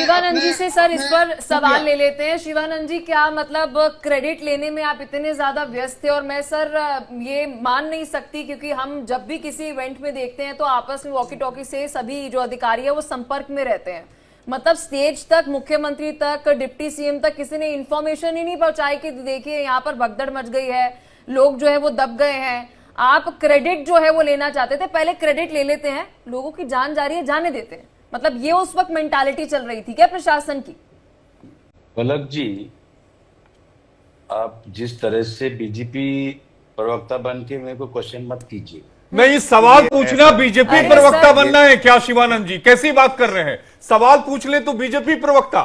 शिवानंद जी से सर इस पर सवाल ले लेते हैं। शिवानंद जी, क्या मतलब क्रेडिट लेने में आप इतने ज्यादा व्यस्त थे? और मैं सर ये मान नहीं सकती, क्योंकि हम जब भी किसी इवेंट में देखते हैं तो आपस में वॉकी टॉकी से सभी जो अधिकारी है वो संपर्क में रहते हैं। मतलब स्टेज तक, मुख्यमंत्री तक, डिप्टी सीएम तक किसी ने इंफॉर्मेशन ही नहीं पहुंचाई कि देखिए यहाँ पर भगदड़ मच गई है, लोग जो है वो दब गए हैं। आप क्रेडिट जो है वो लेना चाहते थे, पहले क्रेडिट ले लेते हैं, लोगों की जान जा रही है जाने देते हैं। मतलब ये उस वक्त मेंटालिटी चल रही थी क्या प्रशासन की? पलक जी, आप जिस तरह से बीजेपी प्रवक्ता बन के मेरे को क्वेश्चन मत कीजिए। नहीं, सवाल पूछना बीजेपी प्रवक्ता बनना है क्या? शिवानंद जी कैसी बात कर रहे हैं? सवाल पूछ ले तो बीजेपी प्रवक्ता।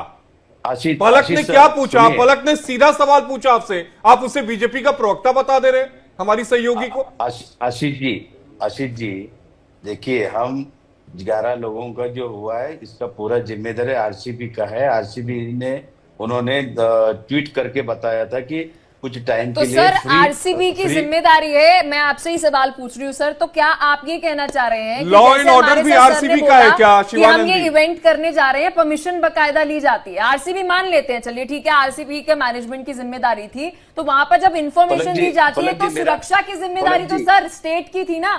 पलक ने क्या पूछा? पलक ने सीधा सवाल पूछा आपसे, आप उसे बीजेपी का प्रवक्ता बता दे रहे हैं हमारी सहयोगी को। आशीष जी देखिए, हम 11 लोगों का जो हुआ है इसका पूरा जिम्मेदार आरसीबी का है। आरसीबी ने उन्होंने ट्वीट करके बताया था कि कुछ टाइम के लिए सर आरसीबी की जिम्मेदारी है। मैं आपसे ही सवाल पूछ रही हूँ सर, तो क्या आप ये कहना चाह रहे हैं लॉ एंड ऑर्डर भी आरसीबी का है क्या शिवानंद जी? हम ये इवेंट करने जा रहे हैं, परमिशन बकायदा ली जाती है, आरसीबी मान लेते हैं, चलिए ठीक है आरसीबी के मैनेजमेंट की जिम्मेदारी थी, तो वहां पर जब इंफॉर्मेशन दी जाती है तो सुरक्षा की जिम्मेदारी तो सर स्टेट की थी ना,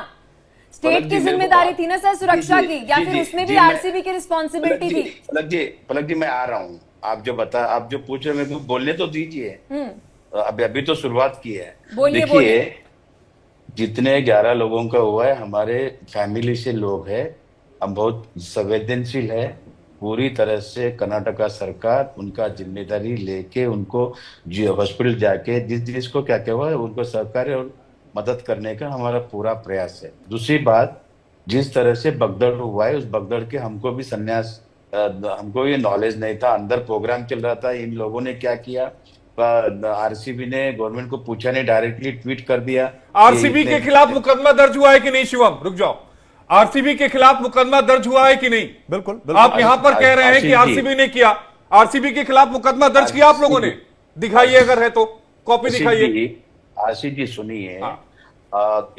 स्टेट की जिम्मेदारी थी ना सर सुरक्षा की, या फिर उसमें भी आरसीबी की रिस्पॉन्सिबिलिटी थी? पलक जी मैं आ रहा हूँ, आप जो पूछ रहे हैं बोलने तो दीजिए। अभी तो शुरुआत की है। देखिए, जितने 11 लोगों का हुआ है हमारे फैमिली से लोग हैं, हम बहुत संवेदनशील है। पूरी तरह से कर्नाटका सरकार उनका जिम्मेदारी लेके उनको हॉस्पिटल जाके जिसको क्या क्या हुआ है उनको सहकार्य और मदद करने का हमारा पूरा प्रयास है। दूसरी बात, जिस तरह से भगदड़ हुआ है उस भगदड़ के हमको भी संन्यास, हमको ये नॉलेज नहीं था, अंदर प्रोग्राम चल रहा था। इन लोगों ने क्या किया, आरसीबी ने गवर्नमेंट को पूछा नहीं, डायरेक्टली ट्वीट कर दिया। आरसीबी के खिलाफ मुकदमा दर्ज हुआ है कि नहीं? शिवम रुक जाओ, आरसीबी के खिलाफ मुकदमा दर्ज हुआ है कि नहीं? बिल्कुल। आप यहां पर कह रहे हैं कि आरसीबी ने किया, आरसीबी के खिलाफ मुकदमा दर्ज किया आप लोगों ने? दिखाइए, अगर है तो कॉपी दिखाइए। आशीष जी सुनिए,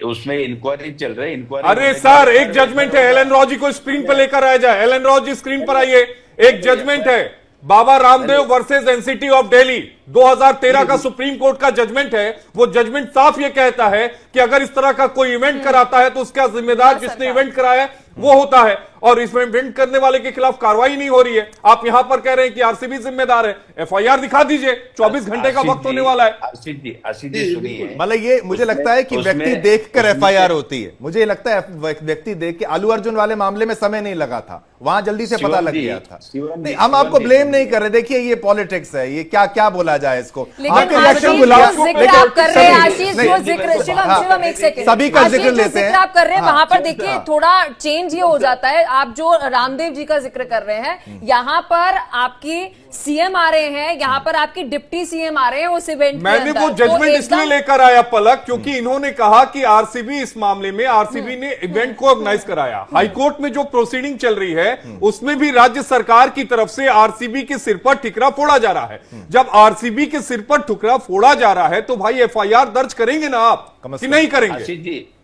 उसमें इंक्वायरी चल रही है। इंक्वायरी, अरे सर एक जजमेंट है, एलन रॉ जी को स्क्रीन पर लेकर आया जाए। एलन रॉ जी स्क्रीन पर आइए। एक जजमेंट है, Baba Ramdev versus NCT of Delhi, 2013 का सुप्रीम कोर्ट का जजमेंट है। वो जजमेंट साफ ये कहता है कि अगर इस तरह का कोई इवेंट कराता है तो उसका जिम्मेदार जिसने इवेंट कराया है वो होता है, और इसमें इवेंट करने वाले के खिलाफ कार्रवाई नहीं हो रही है। आप यहां पर कह रहे हैं कि आरसीबी जिम्मेदार है। एफआईआर दिखा दीजिए, 24 घंटे का वक्त होने वाला है। आशीष जी सुनिए, मतलब ये मुझे लगता है कि व्यक्ति देखकर एफआईआर होती है। मुझे लगता है व्यक्ति देख के, आलू अर्जुन वाले मामले में समय नहीं लगा था, वहां जल्दी से पता लग गया था। नहीं, हम आपको ब्लेम नहीं कर रहे। देखिए ये पॉलिटिक्स है, ये क्या क्या बोला जाए इसको। सभी का जिक्र लेते हैं, आप कर रहे हैं वहां पर। देखिए थोड़ा चेंज ये हो जाता है। आप जो रामदेव जी का जिक्र कर रहे हैं, यहाँ पर आपकी सीएम आ रहे हैं, यहाँ पर आपकी डिप्टी सीएम आ रहे हैं उस इवेंट में। मैंने वो जजमेंट इसलिए लेकर आया पलक, क्योंकि इन्होंने कहा कि आरसीबी इस मामले में आरसीबी ने इवेंट को ऑर्गेनाइज कराया। हाईकोर्ट में जो प्रोसीडिंग चल रही है उसमें भी राज्य सरकार की तरफ से आरसीबी के सिर पर ठिकरा फोड़ा जा रहा है। जब आरसीबी के सिर पर ठुकरा फोड़ा जा रहा है तो भाई एफआईआर दर्ज करेंगे ना आप कि नहीं करेंगे?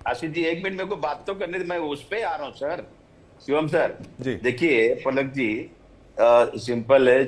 आशीष जी एक मिनट मेरे को बात तो करने, मैं उस पे आ रहा हूँ सर। शिवम सर देखिए, पलक जी सिंपल है,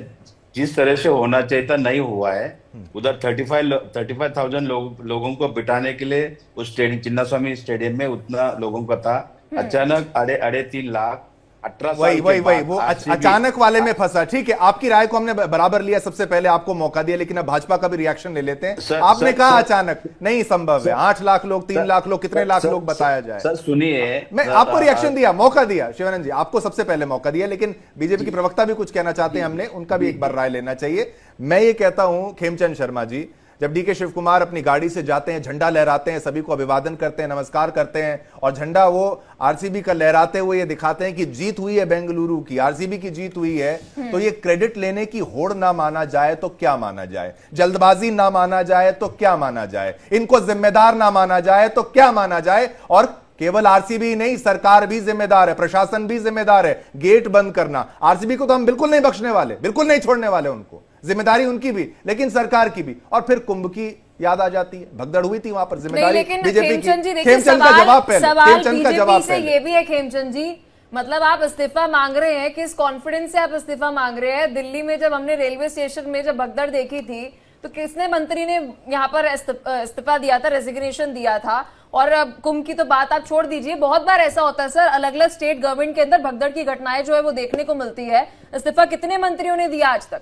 जिस तरह से होना चाहिए था नहीं हुआ है। उधर 35,000 लोगों को बिठाने के लिए उस स्टेडियम, चिन्नास्वामी स्टेडियम में उतना लोगों का था। अचानक 3.5 लाख, 18 वही वो अचानक वाले में फंसा। ठीक है, आपकी राय को हमने बराबर लिया, सबसे पहले आपको मौका दिया, लेकिन अब भाजपा का भी रिएक्शन ले लेते हैं। आपने कहा अचानक नहीं संभव है, 8 लाख लोग, 3 लाख लोग, कितने लाख लोग बताया जाए। सर सुनिए, मैं आपको रिएक्शन दिया, मौका दिया शिवानंद जी, आपको सबसे पहले मौका दिया, लेकिन बीजेपी के प्रवक्ता भी कुछ कहना चाहते हैं, हमने उनका भी एक बार राय लेना चाहिए। मैं ये कहता हूं खेमचंद शर्मा जी, जब डीके शिव कुमार अपनी गाड़ी से जाते हैं, झंडा लहराते हैं, सभी को अभिवादन करते हैं, नमस्कार करते हैं, और झंडा वो आरसीबी का लहराते हुए ये दिखाते हैं कि जीत हुई है बेंगलुरु की, आरसीबी की जीत हुई है, तो ये क्रेडिट लेने की होड़ ना माना जाए तो क्या माना जाए? जल्दबाजी ना माना जाए तो क्या माना जाए? इनको जिम्मेदार ना माना जाए तो क्या माना जाए? और केवल आरसीबी नहीं, सरकार भी जिम्मेदार है, प्रशासन भी जिम्मेदार है। गेट बंद करना, आरसीबी को तो हम बिल्कुल नहीं बख्शने वाले, बिल्कुल नहीं छोड़ने वाले, उनको जिम्मेदारी उनकी भी, लेकिन सरकार की भी। और फिर कुंभ की याद आ जाती है, भगदड़ हुई थी वहां पर, जिम्मेदारी बीजेपी की। खेमचंद का जवाब पहले, खेमचंद का जवाब पहले। ये भी है खेमचंद जी मतलब आप इस्तीफा मांग रहे हैं, किस कॉन्फिडेंस से आप इस्तीफा मांग रहे हैं? दिल्ली में जब हमने रेलवे स्टेशन में जब भगदड़ देखी थी तो किसने मंत्री ने यहाँ पर इस्तीफा दिया था, रेजिग्नेशन दिया था? और अब कुंभ की तो बात आप छोड़ दीजिए, बहुत बार ऐसा होता है सर, अलग अलग स्टेट गवर्नमेंट के अंदर भगदड़ की घटनाएं जो है वो देखने को मिलती है। इस्तीफा कितने मंत्रियों ने दिया आज तक?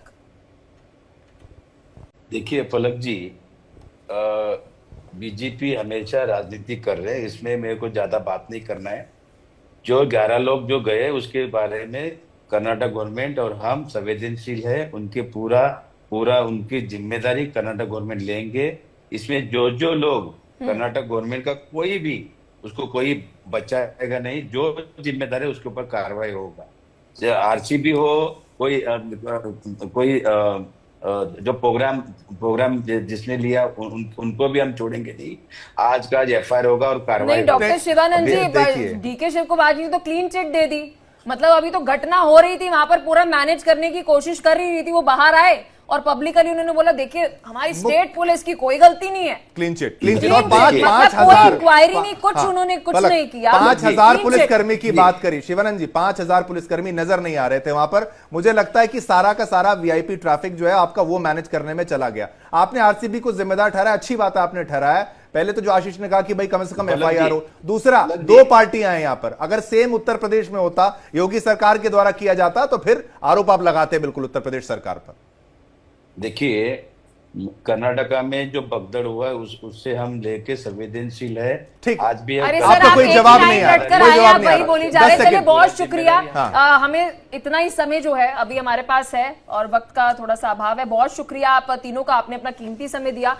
देखिए पलक जी, बीजेपी हमेशा राजनीति कर रहे हैं, इसमें मेरे को ज्यादा बात नहीं करना है। जो 11 लोग जो गए उसके बारे में कर्नाटक गवर्नमेंट और हम संवेदनशील है, उनके पूरा उनकी जिम्मेदारी कर्नाटक गवर्नमेंट लेंगे। इसमें जो लोग कर्नाटक गवर्नमेंट का कोई भी उसको कोई बचाएगा नहीं, जो जिम्मेदार है उसके ऊपर कार्रवाई होगा। चाहे आरसीबी हो, कोई जो प्रोग्राम जिसने लिया उनको भी हम छोड़ेंगे नहीं। आज का आज एफआईआर होगा और कार्रवाई। नहीं डॉक्टर शिवानंद जी, डीके शिव कुमार जी ने तो क्लीन चिट दे दी, मतलब अभी तो घटना हो रही थी वहां पर पूरा मैनेज करने की कोशिश कर रही थी, वो बाहर आए और पब्लिकली उन्होंने बोला देखिए हमारी स्टेट पुलिस की कोई गलती नहीं है, क्लीन चिट और 5,000 इंक्वायरी नहीं, कुछ उन्होंने कुछ नहीं किया। 5,000 पुलिसकर्मी की बात करी शिवानंद जी, 5,000 पुलिसकर्मी नजर नहीं आ रहे थे वहां पर। मुझे लगता है कि सारा का सारा वीआईपी ट्रैफिक जो है आपका वो मैनेज करने में चला गया। आपने आरसीबी को जिम्मेदार ठहराया, अच्छी बात है आपने ठहराया। पहले तो जो आशीष ने कहा कि भाई कम से कम एफआईआर हो, दूसरा 2 पार्टियां हैं यहां पर, अगर सेम उत्तर प्रदेश में होता, योगी सरकार के द्वारा किया जाता, तो फिर आरोप आप लगाते बिल्कुल उत्तर प्रदेश सरकार पर। देखिए कर्नाटका में जो भगदड़ हुआ है उससे हम लेके संवेदनशील है। ठीक, आज भी अरे आपका सर, कोई जवाब नहीं आ रहा, कोई जवाब नहीं आ रहा। बोली जा रहे थे, बहुत शुक्रिया। हाँ। हमें इतना ही समय जो है अभी हमारे पास है और वक्त का थोड़ा सा अभाव है। बहुत शुक्रिया आप तीनों का, आपने अपना कीमती समय दिया।